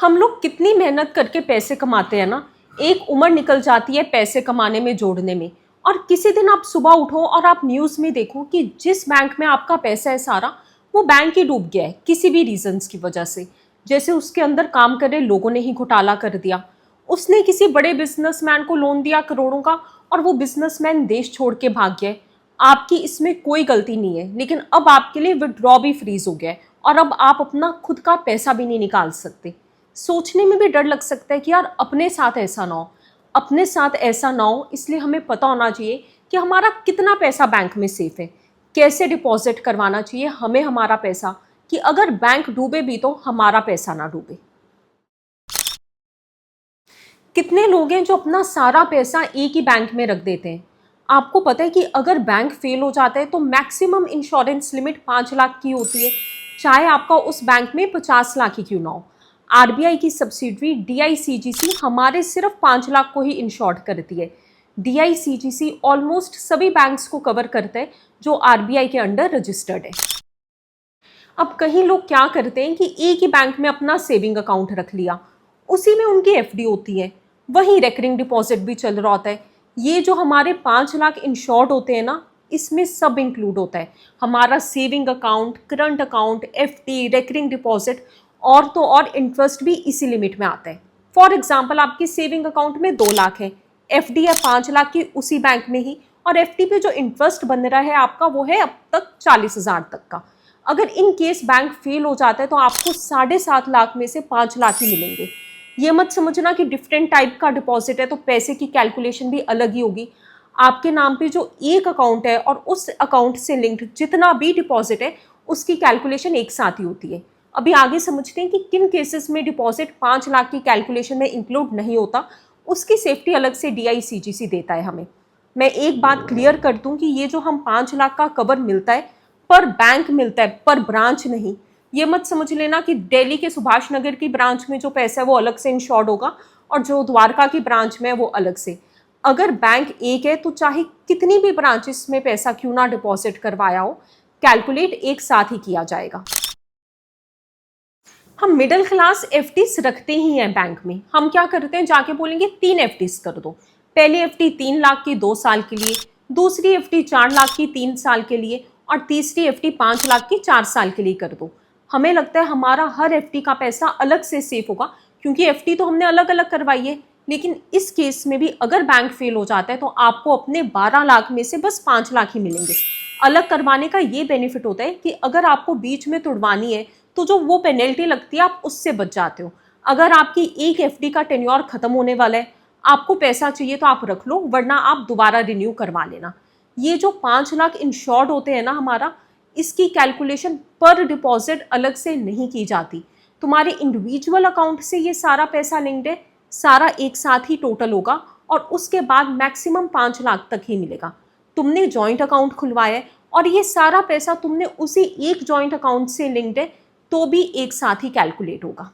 हम लोग कितनी मेहनत करके पैसे कमाते हैं ना। एक उम्र निकल जाती है पैसे कमाने में, जोड़ने में। और किसी दिन आप सुबह उठो और आप न्यूज़ में देखो कि जिस बैंक में आपका पैसा है सारा, वो बैंक ही डूब गया है किसी भी रीजंस की वजह से। जैसे उसके अंदर काम कर रहे लोगों ने ही घोटाला कर दिया। उसने किसी बड़े बिजनेसमैन को लोन दिया करोड़ों का, और वो बिजनेसमैन देश छोड़ के भाग गया। आपकी इसमें कोई गलती नहीं है, लेकिन अब आपके लिए विड्रॉ भी फ्रीज हो गया है और अब आप अपना खुद का पैसा भी नहीं निकाल सकते। सोचने में भी डर लग सकता है कि यार अपने साथ ऐसा ना हो, अपने साथ ऐसा ना हो। इसलिए हमें पता होना चाहिए कि हमारा कितना पैसा बैंक में सेफ है, कैसे डिपॉजिट करवाना चाहिए हमें हमारा पैसा, कि अगर बैंक डूबे भी तो हमारा पैसा ना डूबे। कितने लोग हैं जो अपना सारा पैसा एक ही बैंक में रख देते हैं। आपको पता है कि अगर बैंक फेल हो जाता है तो मैक्सिमम इंश्योरेंस लिमिट 5 लाख की होती है, चाहे आपका उस बैंक में 50 लाख ही क्यों ना हो। आरबीआई की सब्सिडरी डीआईसीजीसी हमारे सिर्फ 5 लाख को ही इंश्योर्ड करती है। डीआईसीजीसी ऑलमोस्ट सभी बैंक्स को कवर करता है जो आरबीआई के अंडर रजिस्टर्ड है। अब कहीं लोग क्या करते हैं कि एक ही बैंक में अपना सेविंग अकाउंट रख लिया, उसी में उनकी एफडी होती है, वहीं रेकरिंग डिपॉजिट भी चल रहा होता है। ये जो हमारे 5 लाख इंश्योर्ड होते हैं ना, इसमें सब इंक्लूड होता है, हमारा saving account, current account, FD, recurring deposit, और तो और इंटरेस्ट भी इसी लिमिट में आता है। फॉर एग्जाम्पल, आपकी सेविंग अकाउंट में 2 लाख है, एफडी है 5 लाख की उसी बैंक में ही, और एफडी पे जो इंटरेस्ट बन रहा है आपका वो है अब तक 40,000 तक का। अगर इन केस बैंक फेल हो जाता है तो आपको 7.5 लाख में से 5 लाख ही मिलेंगे। ये मत समझना कि डिफरेंट टाइप का डिपॉजिट है तो पैसे की कैलकुलेशन भी अलग ही होगी। आपके नाम पे जो एक अकाउंट है और उस अकाउंट से लिंक्ड जितना भी डिपॉजिट है, उसकी कैलकुलेशन एक साथ ही होती है। अभी आगे समझते हैं कि किन केसेस में डिपॉजिट 5 लाख की कैलकुलेशन में इंक्लूड नहीं होता, उसकी सेफ्टी अलग से डीआईसीजीसी देता है हमें। मैं एक बात क्लियर कर दूं कि ये जो हम 5 लाख का कवर मिलता है, पर बैंक मिलता है, पर ब्रांच नहीं। ये मत समझ लेना कि दिल्ली के सुभाष नगर की ब्रांच में जो पैसा है वो अलग से इंश्योर्ड होगा और जो द्वारका की ब्रांच में है वो अलग से। अगर बैंक एक है तो चाहे कितनी भी ब्रांचेस में पैसा क्यों ना डिपॉजिट करवाया हो, कैलकुलेट एक साथ ही किया जाएगा। हम मिडिल क्लास एफडीज रखते ही हैं बैंक में। हम क्या करते हैं, जाके बोलेंगे 3 एफडीज कर दो। पहली एफडी 3 लाख की 2 साल के लिए, दूसरी एफडी 4 लाख की 3 साल के लिए, और तीसरी एफडी 5 लाख की 4 साल के लिए कर दो। हमें लगता है हमारा हर एफडी का पैसा अलग से सेफ होगा, क्योंकि एफडी तो हमने अलग अलग करवाई है। लेकिन इस केस में भी अगर बैंक फेल हो जाता है तो आपको अपने 12 लाख में से बस 5 लाख ही मिलेंगे। अलग करवाने का ये बेनिफिट होता है कि अगर आपको बीच में तुड़वानी है तो जो वो पेनल्टी लगती है आप उससे बच जाते हो। अगर आपकी एक एफडी का टेन्योर खत्म होने वाला है, आपको पैसा चाहिए तो आप रख लो, वरना आप दोबारा रिन्यू करवा लेना। ये जो 5 लाख इंश्योर्ड होते हैं ना हमारा, इसकी कैलकुलेशन पर डिपॉजिट अलग से नहीं की जाती। तुम्हारे इंडिविजुअल अकाउंट से ये सारा पैसा लिंक्ड है, सारा एक साथ ही टोटल होगा और उसके बाद मैक्सिमम 5 लाख तक ही मिलेगा। तुमने जॉइंट अकाउंट खुलवाया है और ये सारा पैसा तुमने उसी एक जॉइंट अकाउंट से लिंक्ड है, तो भी एक साथ ही कैलकुलेट होगा।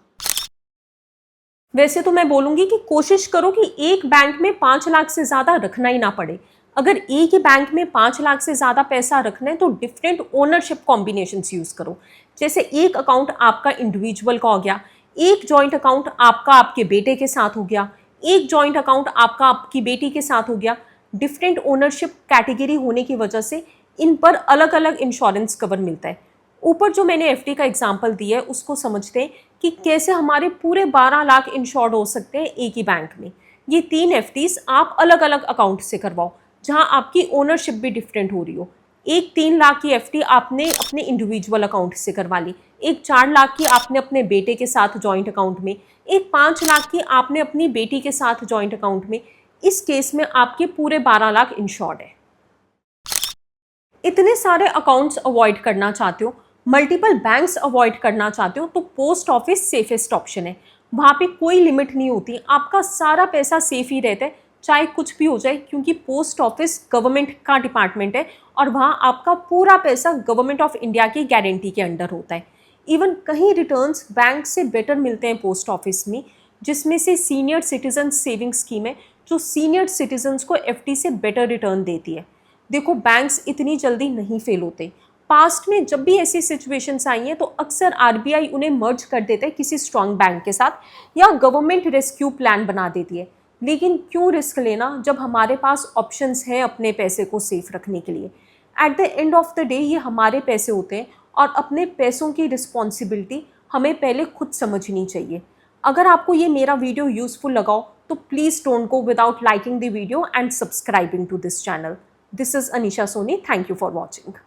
वैसे तो मैं बोलूंगी कि कोशिश करो कि एक बैंक में 5 लाख से ज्यादा रखना ही ना पड़े। अगर एक ही बैंक में 5 लाख से ज्यादा पैसा रखना है तो डिफरेंट ओनरशिप कॉम्बिनेशंस यूज करो। जैसे एक अकाउंट आपका इंडिविजुअल का हो गया, एक जॉइंट अकाउंट आपका आपके बेटे के साथ हो गया, एक जॉइंट अकाउंट आपका आपकी बेटी के साथ हो गया। डिफरेंट ओनरशिप कैटेगरी होने की वजह से इन पर अलग अलग इंश्योरेंस कवर मिलता है। ऊपर जो मैंने एफडी का एग्जांपल दिया है उसको समझते हैं कि कैसे हमारे पूरे 12 लाख इंश्योर्ड हो सकते हैं एक ही बैंक में। ये 3 एफडीज आप अलग अलग अकाउंट से करवाओ जहां आपकी ओनरशिप भी डिफरेंट हो रही हो। एक 3 लाख की एफडी आपने अपने इंडिविजुअल अकाउंट से करवा ली, एक 4 लाख की आपने अपने बेटे के साथ जॉइंट अकाउंट में, एक 5 लाख की आपने अपनी बेटी के साथ जॉइंट अकाउंट में। इस केस में आपके पूरे 12 लाख इंश्योर्ड है। इतने सारे अकाउंट्स अवॉइड करना चाहते हो, मल्टीपल बैंक्स अवॉइड करना चाहते हो, तो पोस्ट ऑफिस सेफेस्ट ऑप्शन है। वहाँ पे कोई लिमिट नहीं होती, आपका सारा पैसा सेफ ही रहता है चाहे कुछ भी हो जाए, क्योंकि पोस्ट ऑफिस गवर्नमेंट का डिपार्टमेंट है और वहाँ आपका पूरा पैसा गवर्नमेंट ऑफ इंडिया की गारंटी के अंडर होता है। इवन कहीं रिटर्न्स बैंक से बेटर मिलते हैं पोस्ट ऑफिस में, जिसमें से सीनियर सिटीजन सेविंग स्कीम है जो सीनियर सिटीजन्स को एफडी से बेटर रिटर्न देती है। देखो, बैंक्स इतनी जल्दी नहीं फेल होते, पास्ट में जब भी ऐसी सिचुएशंस आई हैं तो अक्सर आरबीआई उन्हें मर्ज कर देता है किसी स्ट्रॉन्ग बैंक के साथ या गवर्नमेंट रेस्क्यू प्लान बना देती है। लेकिन क्यों रिस्क लेना जब हमारे पास ऑप्शंस हैं अपने पैसे को सेफ रखने के लिए। At the end of the day ये हमारे पैसे होते हैं और अपने पैसों की रिस्पॉन्सिबिलिटी हमें पहले खुद समझनी चाहिए। अगर आपको ये मेरा वीडियो यूजफुल लगा हो तो please don't go without liking the video and subscribing to this channel. This is Anisha Soni. Thank you for watching.